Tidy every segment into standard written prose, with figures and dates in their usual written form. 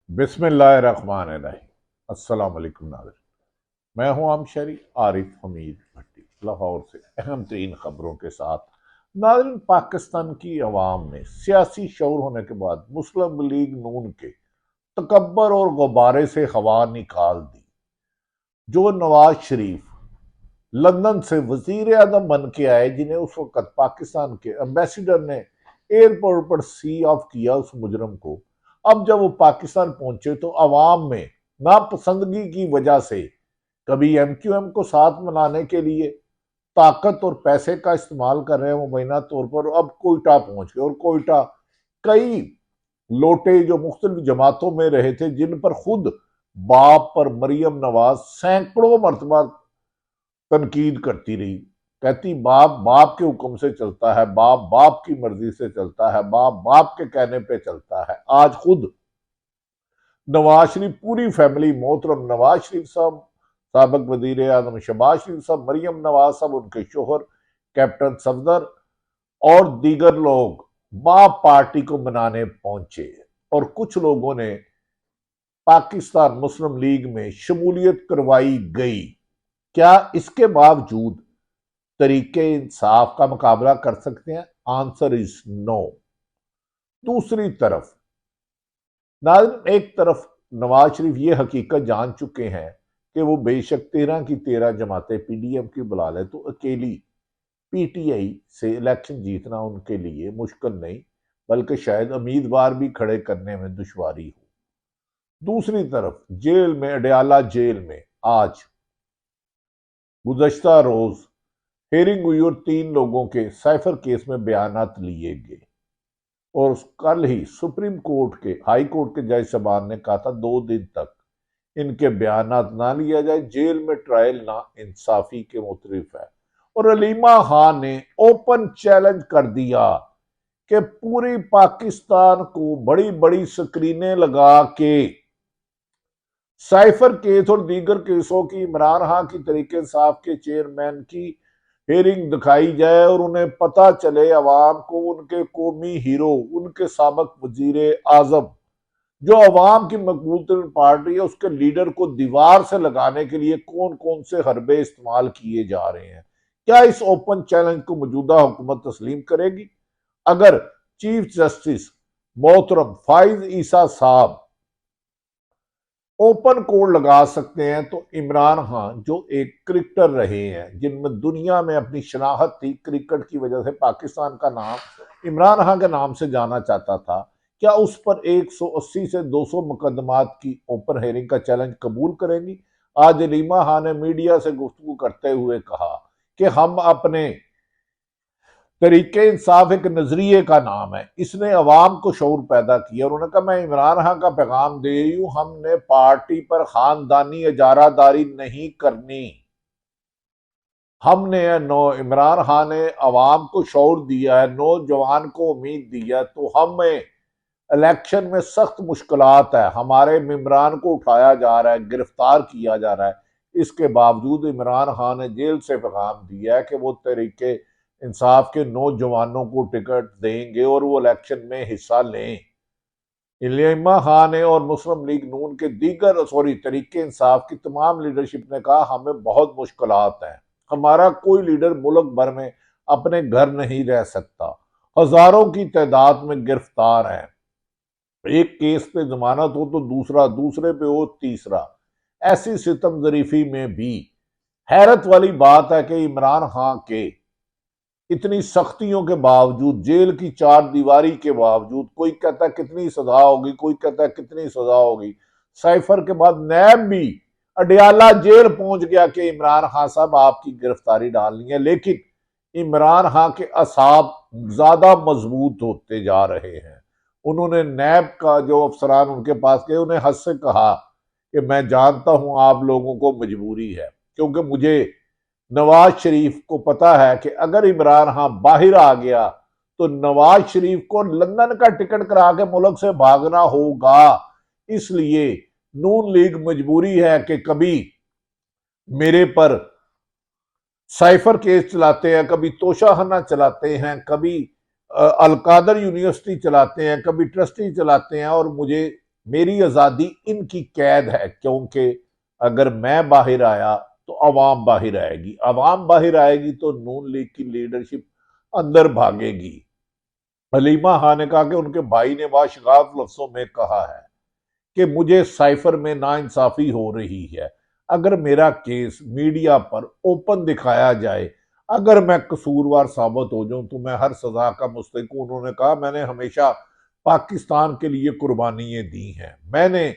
बिस्मिल्लाहिर्रहमानिर्रहीम। अस्सलाम वालेकुम नाज़रीन, मैं हूं आम शहरी आरिफ हमीद भट्टी लाहौर से अहम तरीन खबरों के साथ। नाज़रीन, पाकिस्तान की अवाम ने सियासी शऊर होने के बाद मुस्लिम लीग नून के तकब्बर और गुब्बारे से हवा निकाल दी। जो नवाज शरीफ लंदन से वजीर आजम बन के आए, जिन्हें उस वक्त पाकिस्तान के एम्बेसडर ने एयरपोर्ट पर सी ऑफ किया, उस मुजरम को, अब जब वो पाकिस्तान पहुंचे तो अवाम में नापसंदगी की वजह से कभी एमक्यूएम को साथ मिलाने के लिए ताकत और पैसे का इस्तेमाल कर रहे हैं मुबैना तौर पर, अब कोयटा पहुंच गए। और कोयटा कई लोटे जो मुख्तलिफ जमातों में रहे थे, जिन पर खुद बाप पर मरियम नवाज सैकड़ों मरतबा तनकीद करती रही, कहती बाप बाप के हुक्म से चलता है, बाप बाप की मर्जी से चलता है, बाप बाप के कहने पे चलता है। आज खुद नवाज शरीफ, पूरी फैमिली, मोहतरम नवाज शरीफ साहब, सबक वजीर आजम शहबाज शरीफ साहब, मरियम नवाज साहब, उनके शोहर कैप्टन सफदर और दीगर लोग बाप पार्टी को मनाने पहुंचे। और कुछ लोगों ने पाकिस्तान मुस्लिम लीग में शमूलियत करवाई गई। क्या इसके बावजूद तरीके इंसाफ का मुकाबला कर सकते हैं? Answer is no. दूसरी तरफ नाज़रीन, एक तरफ नवाज शरीफ ये हकीकत जान चुके हैं कि वो बेशक 13 की 13 जमातें पीडीएम की बुला ले तो अकेली पीटीआई से इलेक्शन जीतना उनके लिए मुश्किल नहीं, बल्कि शायद उम्मीदवार भी खड़े करने में दुश्वारी हो। दूसरी तरफ जेल में, अडयाला जेल में आज गुज़श्ता रोज हेयरिंग हुई और 3 लोगों के साइफर केस में बयानात लिए गए। और कल ही सुप्रीम कोर्ट के, हाई कोर्ट के जज साहबान ने कहा था 2 दिन तक इनके बयानात ना लिया जाए, जेल में ट्रायल ना इंसाफी के मुतरिफ है। और अलीमा खान ने ओपन चैलेंज कर दिया कि पूरी पाकिस्तान को बड़ी बड़ी स्क्रीनें लगा के साइफर केस और दीगर केसों की, इमरान खान की तरीके इंसाफ के चेयरमैन की हेयरिंग दिखाई जाए और उन्हें पता चले, अवाम को, उनके कौमी हीरो, उनके साबिक वजीर आजम, जो अवाम की मकबूल तरीन पार्टी है, उसके लीडर को दीवार से लगाने के लिए कौन कौन से हरबे इस्तेमाल किए जा रहे हैं। क्या इस ओपन चैलेंज को मौजूदा हुकूमत तस्लीम करेगी? अगर चीफ जस्टिस मोहतरम फाइज ईसा साहब ओपन कोड लगा सकते हैं तो इमरान खान, जो एक क्रिकेटर रहे हैं, जिनमें दुनिया में अपनी शनाहत थी, क्रिकेट की वजह से पाकिस्तान का नाम इमरान खान के नाम से जाना चाहता था, क्या उस पर 180 से 200 मुकदमात की ओपन हेयरिंग का चैलेंज कबूल करेंगी? आज अलीमा खान ने मीडिया से गुफ्तगू करते हुए कहा कि हम अपने तरीके इंसाफ एक नजरिए का नाम है, इसने अवाम को शऊर पैदा किया। और उन्होंने कहा मैं इमरान खान का पैगाम दे रही हूं, हमने पार्टी पर खानदानी इजारादारी नहीं करनी। हमने इमरान खान ने अवाम को शऊर दिया है, नौजवान को उम्मीद दिया, तो हमें इलेक्शन में सख्त मुश्किलात है। हमारे इमरान को उठाया जा रहा है, गिरफ्तार किया जा रहा है। इसके बावजूद इमरान खान ने जेल से पैगाम दिया है कि वो तरीके इंसाफ के नौजवानों को टिकट देंगे और वो इलेक्शन में हिस्सा लें। इलिमा खान ने और मुस्लिम लीग नून के दीगर तरीके इंसाफ की तमाम लीडरशिप ने कहा हमें बहुत मुश्किलात हैं, हमारा कोई लीडर मुल्क भर में अपने घर नहीं रह सकता, हजारों की तादाद में गिरफ्तार हैं, एक केस पे जमानत हो तो दूसरा, दूसरे पे हो तीसरा। ऐसी सितम जरीफी में भी हैरत वाली बात है कि इमरान खान के इतनी सख्तियों के बावजूद, जेल की 4 दीवारी के बावजूद, कोई कहता है कितनी सजा होगी, कोई कहता है कितनी सजा होगी, साइफर के बाद नैब भी अडयाला जेल पहुंच गया कि इमरान खान साहब आपकी गिरफ्तारी डालनी है। लेकिन इमरान खान के असाब ज्यादा मजबूत होते जा रहे हैं। उन्होंने नैब का जो अफसरान उनके पास गए, उन्हें हद से कहा कि मैं जानता हूं आप लोगों को मजबूरी है, क्योंकि मुझे नवाज शरीफ को पता है कि अगर इमरान खान बाहर आ गया तो नवाज शरीफ को लंदन का टिकट करा के मुल्क से भागना होगा। इसलिए नून लीग मजबूरी है कि कभी मेरे पर साइफर केस चलाते हैं, कभी तोशाखाना चलाते हैं, कभी अलकादर यूनिवर्सिटी चलाते हैं, कभी ट्रस्टी चलाते हैं, और मुझे मेरी आज़ादी इनकी कैद है, क्योंकि अगर मैं बाहर आया तो अवाम बाहर आएगी, अवाम बाहर आएगी तो नून लीग की लीडरशिप अंदर भागेगी। हलीमा खान ने कहा कि उनके भाई ने वाशगाफ लफ्जों में कहा है कि मुझे साइफर में नाइंसाफी हो रही है। अगर मेरा केस मीडिया पर ओपन दिखाया जाए, अगर मैं कसूरवार साबित हो जाऊं तो मैं हर सजा का मुस्तहिक हूं। उन्होंने कहा मैंने हमेशा पाकिस्तान के लिए कुर्बानियां दी हैं, मैंने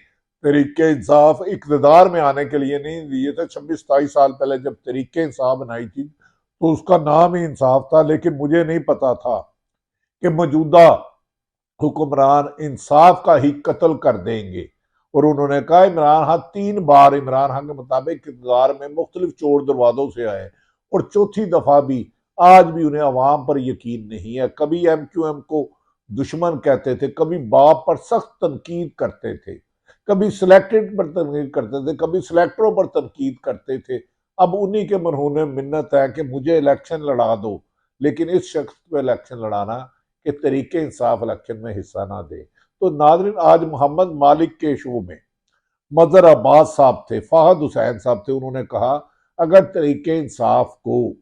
तरीके इंसाफ इक़्तिदार में आने के लिए नहीं दिए थे। 26-27 साल पहले जब तरीके इंसाफ बनाई थी तो उसका नाम ही इंसाफ था, लेकिन मुझे नहीं पता था कि मौजूदा हुक्मरान इंसाफ का ही कत्ल कर देंगे। और उन्होंने कहा इमरान खान 3 बार इमरान खान के मुताबिक इक़्तिदार में मुख्तलिफ चोर दरवाजों से आए, और चौथी दफा भी आज भी उन्हें अवाम पर यकीन नहीं है। कभी MQM को दुश्मन कहते थे, कभी बाप पर सख्त तनकीद करते थे, कभी सिलेक्टेड पर तनकीद करते थे, कभी सिलेक्टरों पर तनकीद करते थे। अब उन्हीं के मरहून मिन्नत है कि मुझे इलेक्शन लड़ा दो, लेकिन इस शख्स पे इलेक्शन लड़ाना कि तरीके इंसाफ इलेक्शन में हिस्सा ना दे। तो नादरीन, आज मोहम्मद मालिक के शो में मजहर अब्बास साहब थे, फाहद हुसैन साहब थे, उन्होंने कहा अगर तरीके इंसाफ को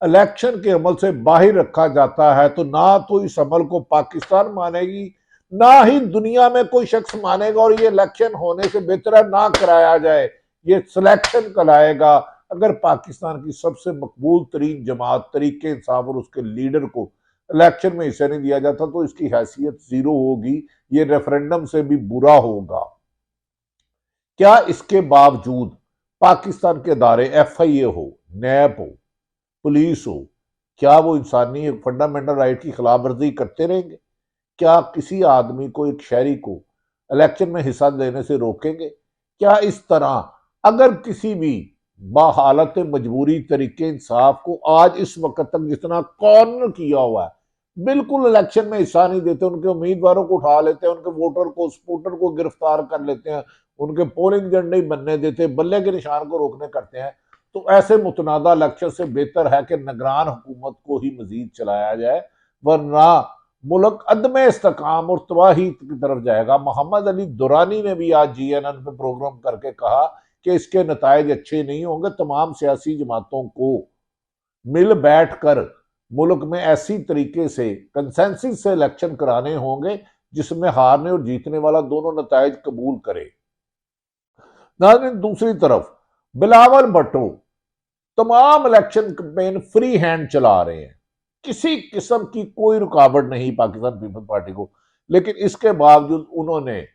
इलेक्शन के अमल से बाहर रखा जाता है तो ना तो इस अमल को पाकिस्तान मानेगी, ना ही दुनिया में कोई शख्स मानेगा, और ये इलेक्शन होने से बेहतर है ना कराया जाए, ये सिलेक्शन कराएगा। अगर पाकिस्तान की सबसे मकबूल तरीन जमात तरीके इंसाफ और उसके लीडर को इलेक्शन में हिस्सा नहीं दिया जाता तो इसकी हैसियत जीरो होगी, ये रेफरेंडम से भी बुरा होगा। क्या इसके बावजूद पाकिस्तान के अदारे FIA हो, नैब हो, पुलिस हो, क्या वो इंसानी फंडामेंटल राइट की खिलाफ वर्जी करते रहेंगे? क्या किसी आदमी को, एक शहरी को इलेक्शन में हिस्सा लेने से रोकेंगे? क्या इस तरह अगर किसी भी बाहालत मजबूरी तरीके इंसाफ को आज इस वक्त तक जितना कॉर्नर किया हुआ है, बिल्कुल इलेक्शन में हिस्सा नहीं देते, उनके उम्मीदवारों को उठा लेते हैं, उनके वोटर को, सपोर्टर को गिरफ्तार कर लेते हैं, उनके पोलिंग एजेंट नहीं बनने देते, बल्ले के निशान को रोकने करते हैं, तो ऐसे मुतनादा इलेक्शन से बेहतर है कि निगरान हुकूमत को ही मजीद चलाया जाए, वरना मुल्क अदम इस्तेकाम और तबाही की तरफ जाएगा। मोहम्मद अली दुरानी ने भी आज GNN पे प्रोग्राम करके कहा कि इसके नतायज अच्छे नहीं होंगे, तमाम सियासी जमातों को मिल बैठ कर मुल्क में ऐसी तरीके से कंसेंसस से इलेक्शन कराने होंगे जिसमें हारने और जीतने वाला दोनों नतायज कबूल करे। नाज़रीन, दूसरी तरफ बिलावल भुट्टो तमाम इलेक्शन कैंपेन फ्री हैंड चला रहे हैं, किसी किस्म की कोई रुकावट नहीं पाकिस्तान पीपल्स पार्टी को, लेकिन इसके बावजूद उन्होंने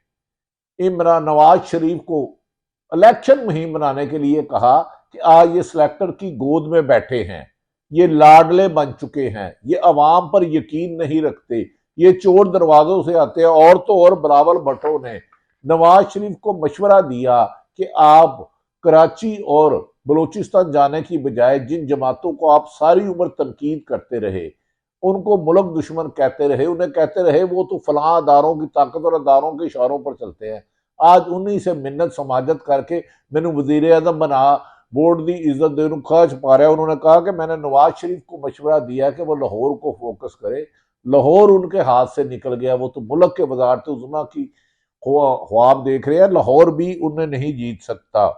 इमरान नवाज शरीफ को इलेक्शन मुहिम बनाने के लिए कहा कि आज ये सिलेक्टर की गोद में बैठे हैं, ये लाडले बन चुके हैं, ये अवाम पर यकीन नहीं रखते, ये चोर दरवाजों से आते हैं। और तो और बिलावल भुट्टो ने नवाज शरीफ को मशवरा दिया कि आप कराची और बलूचिस्तान जाने की बजाय जिन जमातों को आप सारी उम्र तनकीद करते रहे, उनको मुल्क दुश्मन कहते रहे, उन्हें कहते रहे वो तो फलां अदारों की ताकत और अदारों के इशारों पर चलते हैं, आज उन्हीं से मिन्नत समाजत करके मैंने वजीर आजम बना, बोर्ड की इज्जत देने खर्च पा रहा है। उन्होंने कहा कि मैंने नवाज शरीफ को मशवरा दिया कि वो लाहौर को फोकस करे, लाहौर उनके हाथ से निकल गया, वो तो मुल्क के वजारत उज़्मा की ख्वाब देख रहे हैं, लाहौर भी उन्हें नहीं जीत सकता।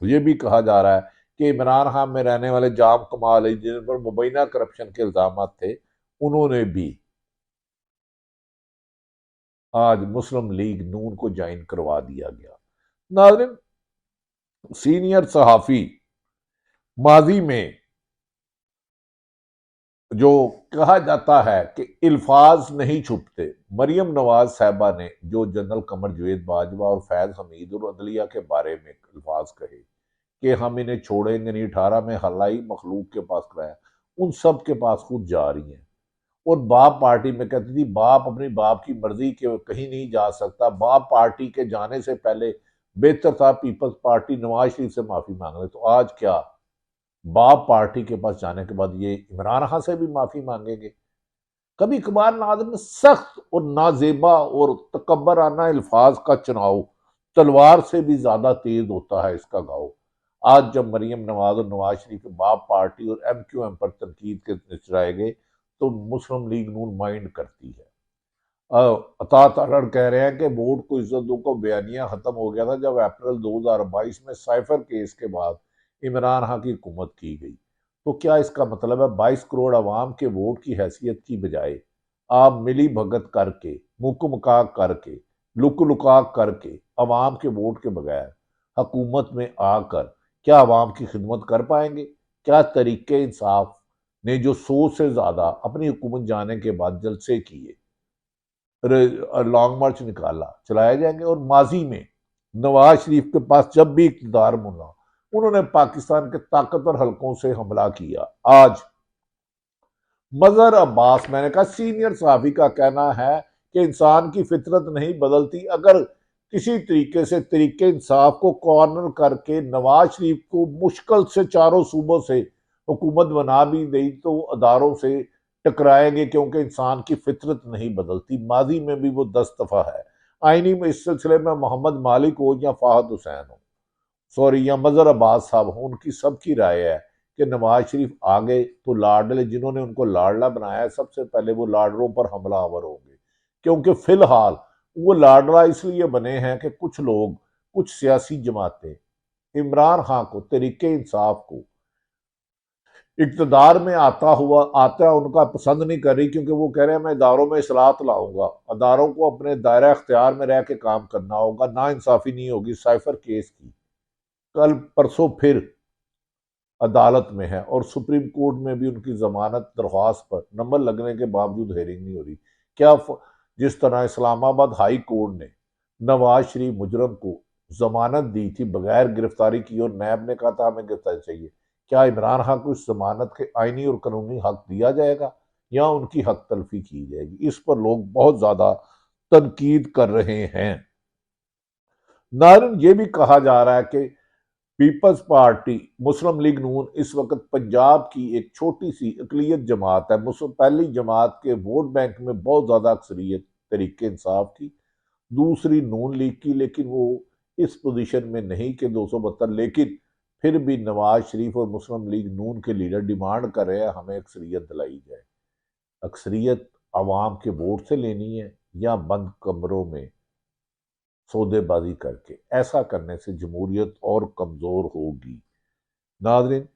ये भी कहा जा रहा है कि इमरान खान में रहने वाले जाम कमाल जिन पर मुबैना करप्शन के इल्जाम थे, उन्होंने भी आज मुस्लिम लीग नून को ज्वाइन करवा दिया गया। नाज़रीन, सीनियर सहाफी माजी में जो कहा जाता है कि अल्फाज नहीं छुपते, मरियम नवाज साहबा ने जो जनरल कमर जवेद बाजवा और फैज हमीद और अदलिया के बारे में अल्फाज कहे कि हम इन्हें छोड़ेंगे नहीं, 18 में हलाई मखलूक के पास कराया, उन सब के पास खुद जा रही हैं। और बाप पार्टी में कहती थी बाप अपनी बाप की मर्जी के कहीं नहीं जा सकता, बाप पार्टी के जाने से पहले बेहतर था पीपल्स पार्टी नवाज शरीफ से माफी मांग ले। तो आज क्या बाप पार्टी के पास जाने के बाद ये इमरान खान से भी माफी मांगेंगे? कभी कभार नाज़रीन सख्त और नाजेबा और तकब्बराना अल्फाज का चुनाव तलवार से भी ज्यादा तेज होता है इसका घाव। आज जब मरियम नवाज और नवाज शरीफ के बाप पार्टी और MQM पर तनकीद के निचराए गए तो मुस्लिम लीग नून माइंड करती है। अता तारड़ कह रहे हैं कि वोट को इज्जत दो को बयानिया खत्म हो गया था जब अप्रैल 2022 में साइफर केस के बाद इमरान खान की हुकूमत की गई। तो क्या इसका मतलब है 22 करोड़ अवाम के वोट की हैसियत की बजाय आप मिली भगत करके, मुक मकाक करके, लुक लुकाक करके, अवाम के वोट के बगैर हुकूमत में आकर क्या अवाम की खिदमत कर पाएंगे? क्या तरीके इंसाफ ने जो 100 से ज्यादा अपनी हुकूमत जाने के बाद जलसे किए, लॉन्ग मार्च निकाला, चलाए जाएंगे? और माजी में नवाज शरीफ के पास जब भी इक़्तिदार मिला, उन्होंने पाकिस्तान के ताकतवर हलकों से हमला किया। आज मजहर अब्बास, मैंने कहा सीनियर सहाफी, का कहना है कि इंसान की फितरत नहीं बदलती, अगर किसी तरीके से तरीके इंसाफ को कॉर्नर करके नवाज शरीफ को मुश्किल से चारों सूबों से हुकूमत बना भी दी तो अदारों से टकराएंगे, क्योंकि इंसान की फितरत नहीं बदलती। माजी में भी वो 10 दफा है। आईनी में इस सिलसिले में मोहम्मद मालिक हो या फाहद हुसैन हो, सॉरी, या मजहर अब्बास साहब हो, उनकी सबकी राय है कि नवाज शरीफ आगे तो लाडले, जिन्होंने उनको लाडला बनाया है, सबसे पहले वो लाडलों पर हमलावर होंगे, क्योंकि फिलहाल वो लाडला इसलिए बने हैं कि कुछ लोग, कुछ सियासी जमातें इमरान खान को, तरीके इंसाफ को इक़्तिदार में आता उनका पसंद नहीं कर रही, क्योंकि वो कह रहे हैं मैं इदारों में इस्लाहत लाऊंगा, अदारों को अपने दायरा इख्तियार में रह के काम करना होगा, ना इंसाफी नहीं होगी। साइफर केस की कल परसों फिर अदालत में है और सुप्रीम कोर्ट में भी उनकी जमानत दरख्वास्त पर नंबर लगने के बावजूद हेयरिंग नहीं हो रही। जिस तरह इस्लामाबाद हाई कोर्ट ने नवाज शरीफ मुजरम को जमानत दी थी बगैर गिरफ्तारी की और नैब ने कहा था हमें गिरफ्तारी चाहिए, क्या इमरान खान को इस जमानत के आईनी और कानूनी हक दिया जाएगा या उनकी हक तलफी की जाएगी? इस पर लोग बहुत ज्यादा तनकीद कर रहे हैं। नारन ये भी कहा जा रहा है कि पीपल्स पार्टी मुस्लिम लीग नून इस वक्त पंजाब की एक छोटी सी अकलियत जमात है। मुस्लिम पहली जमात के वोट बैंक में बहुत ज्यादा अक्सरियत तरीके इंसाफ की, दूसरी नून लीग की, लेकिन वो इस पोजीशन में नहीं कि 272, लेकिन फिर भी नवाज शरीफ और मुस्लिम लीग नून के लीडर डिमांड कर रहे हैं हमें अक्सरियत दिलाई जाए। अक्सरियत आवाम के वोट से लेनी है या बंद कमरों में सौदेबाजी करके? ऐसा करने से जमहूरियत और कमजोर होगी। नाज़रीन,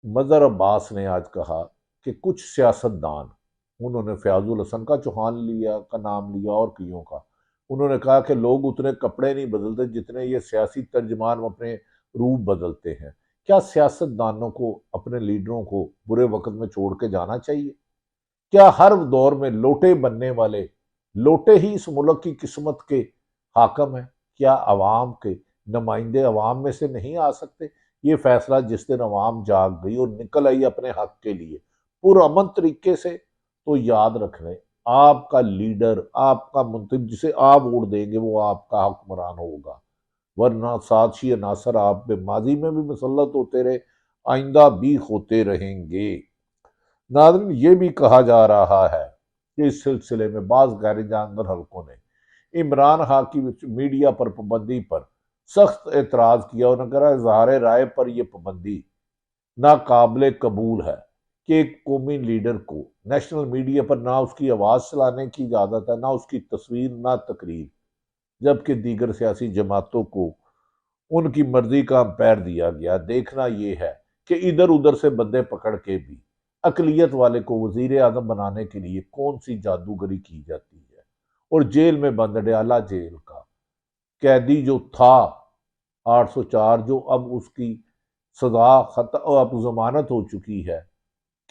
मजहर अब्बास ने आज कहा कि कुछ सियासतदान, उन्होंने फयाजुल हसन का चौहान लिया का नाम लिया और कईयों का, उन्होंने कहा कि लोग उतने कपड़े नहीं बदलते जितने ये सियासी तर्जमान अपने रूप बदलते हैं। क्या सियासतदानों को अपने लीडरों को बुरे वक्त में छोड़ के जाना चाहिए? क्या हर दौर में लोटे बनने वाले लोटे ही इस मुल्क की किस्मत के हाकम है? क्या अवाम के नुमाइंदे अवाम में से नहीं आ सकते? ये फैसला जिस दिन अवाम जाग गई और निकल आई अपने हक के लिए पुरअमन तरीके से, तो याद रख लें, आपका लीडर, आपका मुंतखब, जिसे आप वोट देंगे वो आपका हुक्मरान होगा, वरना साजिश नासर आप पे माजी में भी मुसल्लत होते रहे, आइंदा भी होते रहेंगे। नाज़रीन, ये भी कहा जा रहा है कि इस सिलसिले में बाज़ गैर जानवर हलकों ने इमरान खान की मीडिया पर पाबंदी पर सख्त एतराज़ किया। उन्होंने कहा इजहार राय पर यह पाबंदी नाकाबिले कबूल है कि एक कौमी लीडर को नेशनल मीडिया पर ना उसकी आवाज़ चलाने की इजाज़त है, ना उसकी तस्वीर, ना तकरीर, जबकि दीगर सियासी जमातों को उनकी मर्जी का अंपायर दिया गया। देखना यह है कि इधर उधर से बंदे पकड़ के भी अकलियत वाले को वजीर आजम बनाने के लिए कौन सी जादूगरी की जाती है। और जेल में बंद डयाला जेल का कैदी जो था 804, जो अब उसकी सजा खत्म, अब जमानत हो चुकी है,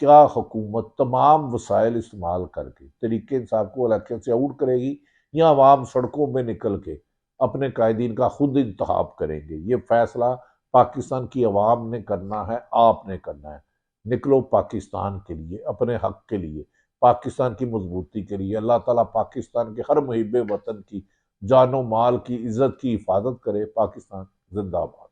क्या हुकूमत तमाम वसाइल इस्तेमाल करके तरीके इंसाफ को इलेक्शन से आउट करेगी या आवाम सड़कों में निकल के अपने कायदीन का खुद इंतखाब करेंगे? ये फैसला पाकिस्तान की आवाम ने करना है, आपने करना है। निकलो पाकिस्तान के लिए, अपने हक के लिए, पाकिस्तान की मजबूती के लिए। अल्लाह ताला पाकिस्तान के हर मुहिब वतन की जानो माल की इज्जत की हिफाजत करे। पाकिस्तान जिंदाबाद।